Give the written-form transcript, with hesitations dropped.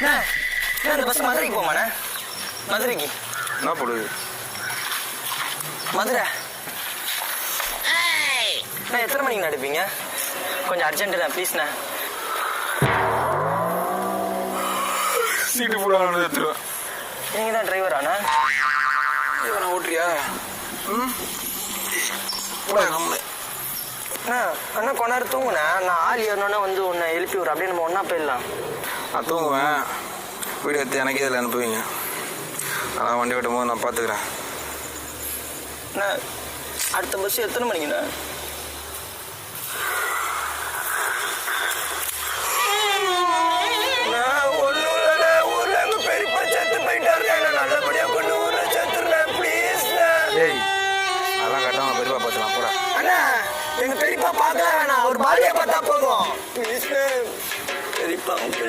இந்த பஸ் மதுரைக்கு போமாண்ணே? மதுரைக்கு என்ன போடுது? மதுரை. நான் எத்தனை மணிக்கு நடிப்பீங்க? கொஞ்சம் அர்ஜென்ட்டுண்ணே, ப்ளீஸ்ண்ணே. சீட்டு போடாமல் எடுத்துருவேன். நீங்கள் தான் டிரைவராண்ணா? இவனை ஓட்டுறியா? போடா கம்மு. அண்ணா கொஞ்ச நேரம் தூங்குண்ணே. நான் ஆள் ஏறணுன்னா வந்து உன்னை எழுப்பி விட்றேன். அப்படியே நம்ம ஒன்றா போயிடலாம். நான் தூங்குவேன். வீடு எடுத்து எனக்கே இதில் அனுப்புவீங்க. ஆனால் வண்டி ஓட்டும் போது நான் பார்த்துக்கிறேன். அண்ணா அடுத்த பஸ் எத்தனை மணிக்குண்ணா? ஒன்றும் இல்லைண்ணே, ஊரில் எங்கள் பெரியப்பா செத்து போயிட்டாரு. என்ன நல்லபடியாக கொண்டு ஊரில் செத்துருண்ணேன், ப்ளீஸ்ண்ணே. ஏய், அதெல்லாம் கட்டாமல் பெரியப்பா பார்த்துலாம் போடா. அண்ணா எங்கள் பெரியப்பா பார்க்கலாம் வேணாம், அவர் பாடியை பார்த்தா போதும். ப்ளீஸ்ண்ணே, பெரியப்பா உங்க